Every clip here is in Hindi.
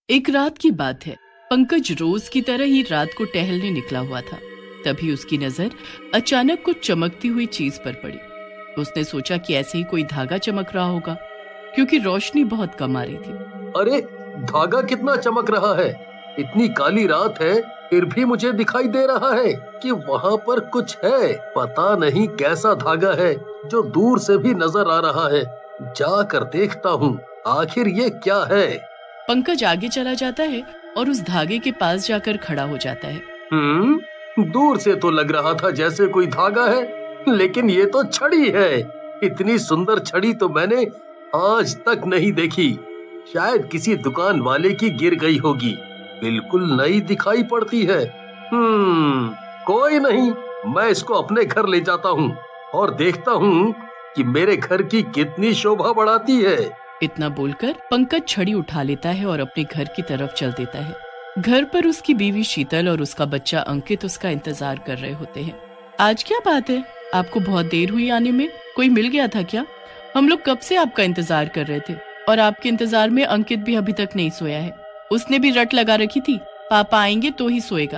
एक रात की बात है। पंकज रोज की तरह ही रात को टहलने निकला हुआ था। तभी उसकी नजर अचानक कुछ चमकती हुई चीज पर पड़ी। उसने सोचा कि ऐसे ही कोई धागा चमक रहा होगा, क्योंकि रोशनी बहुत कम आ रही थी। अरे, धागा कितना चमक रहा है। इतनी काली रात है, फिर भी मुझे दिखाई दे रहा है कि वहाँ पर कुछ है। पता नहीं कैसा धागा है जो दूर से भी नजर आ रहा है। जाकर देखता हूँ, आखिर ये क्या है। पंकज आगे चला जाता है और उस धागे के पास जाकर खड़ा हो जाता है। दूर से तो लग रहा था जैसे कोई धागा है, लेकिन ये तो छड़ी है। इतनी सुंदर छड़ी तो मैंने आज तक नहीं देखी। शायद किसी दुकान वाले की गिर गई होगी। बिल्कुल नई दिखाई पड़ती है। कोई नहीं, मैं इसको अपने घर ले जाता हूँ और देखता हूँ कि मेरे घर की कितनी शोभा बढ़ाती है। इतना बोलकर पंकज छड़ी उठा लेता है और अपने घर की तरफ चल देता है। घर पर उसकी बीवी शीतल और उसका बच्चा अंकित उसका इंतजार कर रहे होते हैं। आज क्या बात है, आपको बहुत देर हुई आने में? कोई मिल गया था क्या? हम लोग कब से आपका इंतजार कर रहे थे और आपके इंतजार में अंकित भी अभी तक नहीं सोया है। उसने भी रट लगा रखी थी, पापा आएंगे तो ही सोएगा।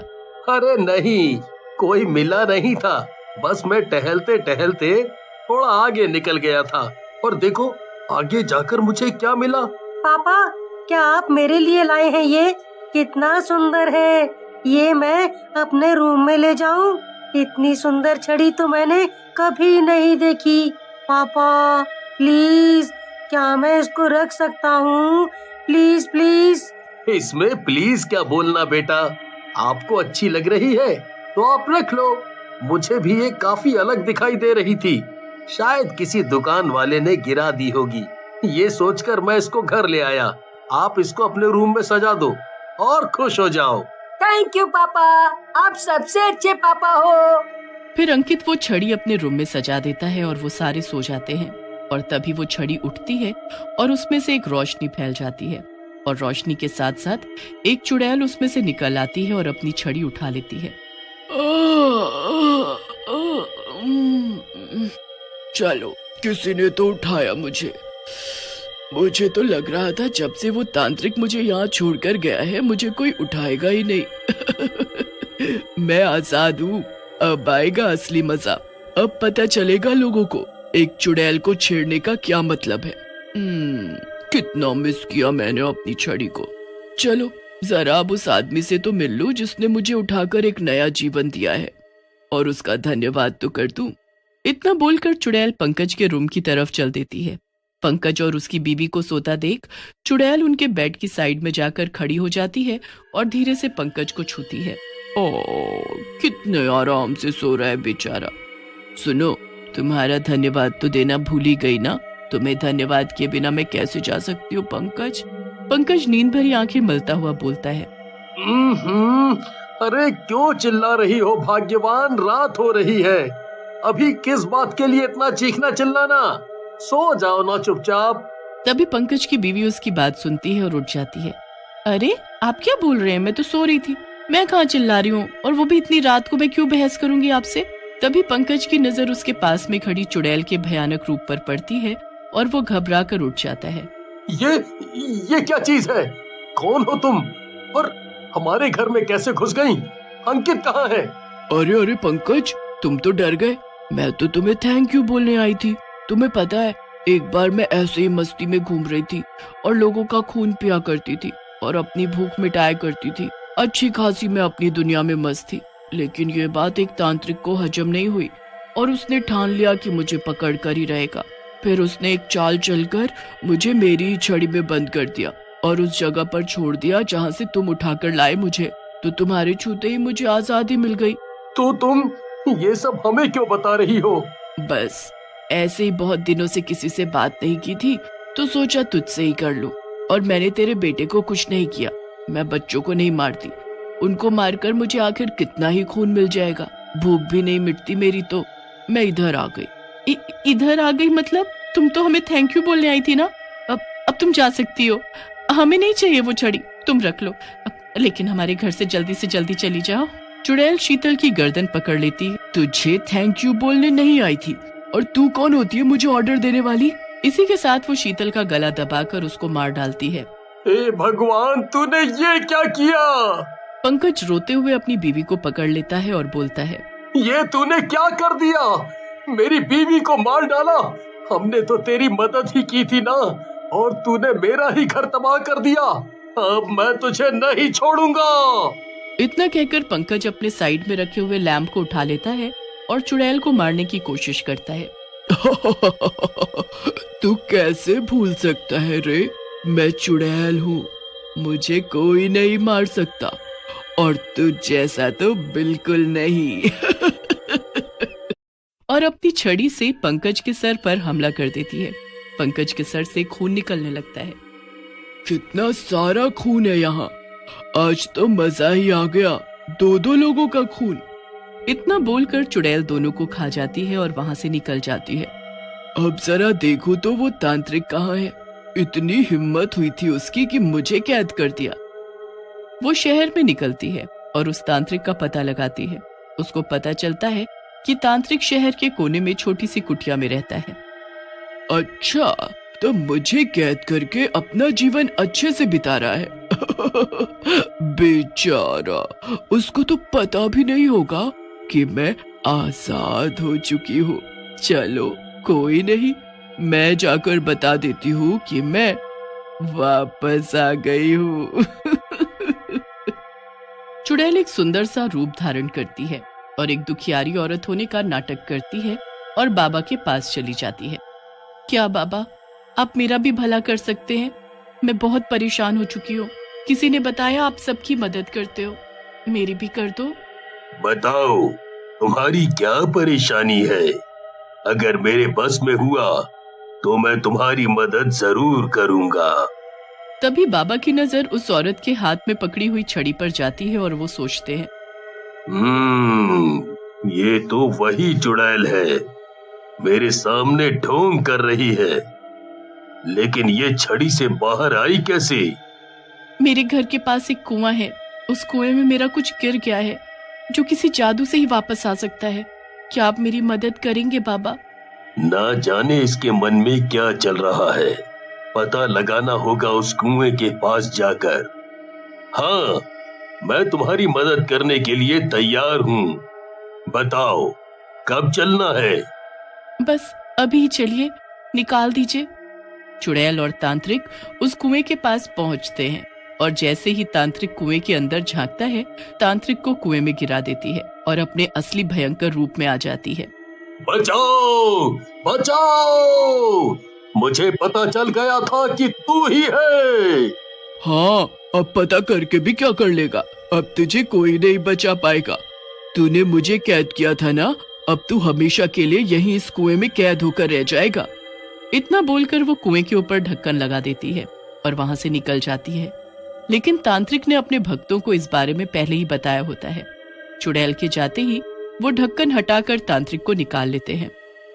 अरे नहीं, कोई मिला नहीं था। बस मैं टहलते टहलते थोड़ा आगे निकल गया था और देखो, आगे जाकर मुझे क्या मिला। पापा, क्या आप मेरे लिए लाए हैं? ये कितना सुंदर है। ये मैं अपने रूम में ले जाऊं? इतनी सुंदर छड़ी तो मैंने कभी नहीं देखी। पापा प्लीज, क्या मैं इसको रख सकता हूँ? Please please. इसमें प्लीज क्या बोलना बेटा। आपको अच्छी लग रही है तो आप रख लो। मुझे भी ये काफी अलग दिखाई दे रही थी। शायद किसी दुकान वाले ने गिरा दी होगी। ये सोचकर मैं इसको घर ले आया। आप इसको अपने रूम में सजा दो और खुश हो जाओ। थैंक यू पापा, आप सबसे अच्छे पापा हो। फिर अंकित वो छड़ी अपने रूम में सजा देता है और वो सारे सो जाते हैं। और तभी वो छड़ी उठती है और उसमें से एक रोशनी फैल जाती है और रोशनी के साथ साथ एक चुड़ैल उसमें से निकल आती है और अपनी छड़ी उठा लेती है। चलो, किसी ने तो उठाया मुझे। मुझे तो लग रहा था जब से वो तांत्रिक मुझे यहाँ छोड़कर गया है, मुझे कोई उठाएगा ही नहीं। मैं आजाद हूँ। अब आएगा असली मजा। अब पता चलेगा लोगों को एक चुड़ैल को छेड़ने का क्या मतलब है। कितना मिस किया मैंने अपनी छड़ी को। चलो, जरा अब उस आदमी से तो मिल लूं जिसने मुझे उठाकर एक नया जीवन दिया है, और उसका धन्यवाद तो कर दूं। इतना बोलकर चुड़ैल पंकज के रूम की तरफ चल देती है। पंकज और उसकी बीवी को सोता देख चुड़ैल उनके बेड की साइड में जाकर खड़ी हो जाती है और धीरे से पंकज को छूती है। कितने आराम से सो रहा है बेचारा। सुनो, तुम्हारा धन्यवाद तो देना भूल ही गई ना। तुम्हें धन्यवाद किए बिना मैं कैसे जा सकती हूँ पंकज? पंकज नींद भरी आंखें मलता हुआ बोलता है। अरे क्यों चिल्ला रही हो भाग्यवान? रात हो रही है। अभी किस बात के लिए इतना चीखना चिल्लाना? सो जाओ ना चुपचाप। तभी पंकज की बीवी उसकी बात सुनती है और उठ जाती है। अरे आप क्या बोल रहे हैं? मैं तो सो रही थी। मैं कहाँ चिल्ला रही हूँ, और वो भी इतनी रात को। मैं क्यों बहस करूंगी आपसे? तभी पंकज की नजर उसके पास में खड़ी चुड़ैल के भयानक रूप पर पड़ती है और वो घबरा कर उठ जाता है। ये क्या चीज है? कौन हो तुम और हमारे घर में कैसे घुस गई? अंकित कहाँ है? अरे पंकज, तुम तो डर गए। मैं तो तुम्हें थैंक यू बोलने आई थी। तुम्हें पता है, एक बार मैं ऐसे ही मस्ती में घूम रही थी और लोगों का खून पिया करती थी और अपनी भूख मिटाया करती थी। अच्छी खासी मैं अपनी दुनिया में मस्त थी। लेकिन ये बात एक तांत्रिक को हजम नहीं हुई और उसने ठान लिया कि मुझे पकड़ कर ही रहेगा। फिर उसने एक चाल चलकर मुझे मेरी ही छड़ी में बंद कर दिया और उस जगह पर छोड़ दिया जहाँ से तुम उठाकर लाए मुझे। तो तुम्हारे छूते ही मुझे आजादी मिल गई। तो तुम ये सब हमें क्यों बता रही हो? बस ऐसे ही, बहुत दिनों से किसी से बात नहीं की थी तो सोचा तुझसे ही कर लूं। और मैंने तेरे बेटे को कुछ नहीं किया। मैं बच्चों को नहीं मारती। उनको मारकर मुझे आखिर कितना ही खून मिल जाएगा। भूख भी नहीं मिटती मेरी, तो मैं इधर आ गई। इधर आ गई मतलब? तुम तो हमें थैंक यू बोलने आई थी ना। अब तुम जा सकती हो। हमें नहीं चाहिए वो छड़ी, तुम रख लो। लेकिन हमारे घर से जल्दी चली जाओ। चुड़ैल शीतल की गर्दन पकड़ लेती। तुझे थैंक यू बोलने नहीं आई थी, और तू कौन होती है मुझे ऑर्डर देने वाली? इसी के साथ वो शीतल का गला दबाकर उसको मार डालती है। हे भगवान, तूने ये क्या किया? पंकज रोते हुए अपनी बीवी को पकड़ लेता है और बोलता है, ये तूने क्या कर दिया? मेरी बीवी को मार डाला। हमने तो तेरी मदद ही की थी ना, और तूने मेरा ही घर तबाह कर दिया। अब मैं तुझे नहीं छोड़ूंगा। इतना कहकर पंकज अपने साइड में रखे हुए लैंप को उठा लेता है और चुड़ैल को मारने की कोशिश करता है। तू कैसे भूल सकता है रे? मैं चुड़ैल हूँ, मुझे कोई नहीं मार सकता, और तू जैसा तो बिल्कुल नहीं। और अपनी छड़ी से पंकज के सर पर हमला कर देती है। पंकज के सर से खून निकलने लगता है। कितना सारा खून है यहाँ, आज तो मजा ही आ गया, दो लोगों का खून। इतना बोलकर चुड़ैल दोनों को खा जाती है और वहां से निकल जाती है। अब जरा देखो तो वो तांत्रिक कहाँ है? इतनी हिम्मत हुई थी उसकी कि मुझे कैद कर दिया। वो शहर में निकलती है और उस तांत्रिक का पता लगाती है। उसको पता चलता है कि तांत्रिक शहर के कोने में छोटी सी कुटिया में रहता है। अच्छा, तो मुझे कैद करके अपना जीवन अच्छे से बिता रहा है। बेचारा, उसको तो पता भी नहीं होगा कि मैं आजाद हो चुकी हूँ। चलो कोई नहीं, मैं जाकर बता देती हूँ कि मैं वापस आ गई हूँ। चुड़ैल एक सुंदर सा रूप धारण करती है और एक दुखियारी औरत होने का नाटक करती है और बाबा के पास चली जाती है। क्या बाबा, आप मेरा भी भला कर सकते हैं? मैं बहुत परेशान हो चुकी हूँ। किसी ने बताया आप सबकी मदद करते हो, मेरी भी कर दो। बताओ, तुम्हारी क्या परेशानी है? अगर मेरे बस में हुआ तो मैं तुम्हारी मदद जरूर करूंगा। तभी बाबा की नजर उस औरत के हाथ में पकड़ी हुई छड़ी पर जाती है और वो सोचते हैं, ये तो वही चुड़ैल है, मेरे सामने ढोंग कर रही है, लेकिन ये छड़ी से बाहर आई कैसे? मेरे घर के पास एक कुआं है, उस कुएं में मेरा कुछ गिर गया है जो किसी जादू से ही वापस आ सकता है। क्या आप मेरी मदद करेंगे बाबा? ना जाने इसके मन में क्या चल रहा है, पता लगाना होगा उस कुएं के पास जाकर। हाँ, मैं तुम्हारी मदद करने के लिए तैयार हूँ। बताओ, कब चलना है? बस अभी चलिए, निकाल दीजिए। चुड़ैल और तांत्रिक उस कुएं के पास पहुंचते हैं और जैसे ही तांत्रिक कुएं के अंदर झांकता है, तांत्रिक को कुएं में गिरा देती है और अपने असली भयंकर रूप में आ जाती है। बचाओ, बचाओ! मुझे पता चल गया था कि तू ही है। हाँ, अब पता करके भी क्या कर लेगा? अब तुझे कोई नहीं बचा पाएगा। तूने मुझे कैद किया था ना, अब तू हमेशा के लिए यहीं इस कुएं में कैद होकर रह जाएगा। इतना बोलकर वो कुएं के ऊपर ढक्कन लगा देती है और वहां से निकल जाती है। लेकिन तांत्रिक ने अपने भक्तों को इस बारे में पहले ही बताया होता है। चुड़ैल के जाते ही वो ढक्कन हटाकर तांत्रिक को निकाल लेते हैं।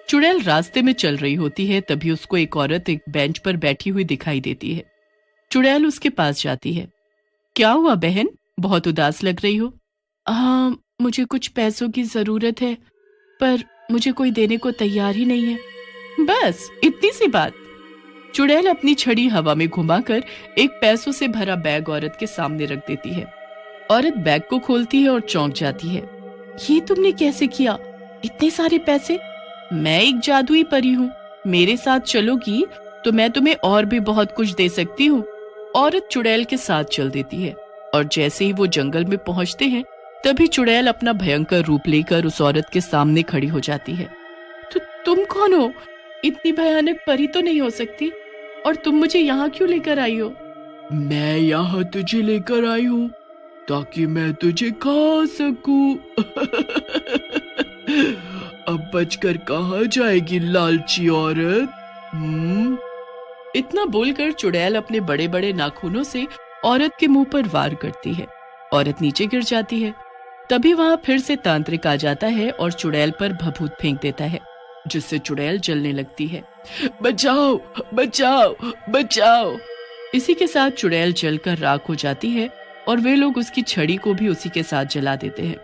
चुड़ैल रास्ते में चल रही होती है, तभी उसको एक औरत एक बेंच पर बैठी हुई दिखाई देती है। चुड़ैल उसके पास जाती है। क्या हुआ बहन, बहुत उदास लग रही हो? हाँ, मुझे कुछ पैसों की जरूरत है, पर मुझे कोई देने को तैयार ही नहीं है। बस इतनी सी बात। चुड़ैल अपनी छड़ी हवा में घुमाकर एक पैसों से भरा बैग औरत के सामने रख देती है। औरत बैग को खोलती है और चौंक जाती है। ये तुमने कैसे किया? इतने सारे पैसे? मैं एक जादुई परी हूँ, मेरे साथ चलोगी तो मैं तुम्हें और भी बहुत कुछ दे सकती हूँ। औरत चुड़ैल के साथ चल देती है और जैसे ही वो जंगल में पहुंचते हैं, तभी चुड़ैल अपना भयंकर रूप लेकर उस औरत के सामने खड़ी हो जाती है। तो तुम कौन हो? इतनी भयानक परी तो नहीं हो सकती, और तुम मुझे यहाँ क्यों लेकर आई हो? मैं यहाँ तुझे लेकर आई हूँ ताकि मैं तुझे खा सकूं। अब बचकर कहाँ जाएगी लालची औरत? इतना बोलकर चुड़ैल अपने बड़े बड़े नाखूनों से औरत के मुंह पर वार करती है। औरत नीचे गिर जाती है। तभी वहां फिर से तांत्रिक आ जाता है और चुड़ैल पर भभूत फेंक देता है, जिससे चुड़ैल जलने लगती है। बचाओ, बचाओ, बचाओ! इसी के साथ चुड़ैल जलकर राख हो जाती है और वे लोग उसकी छड़ी को भी उसी के साथ जला देते हैं।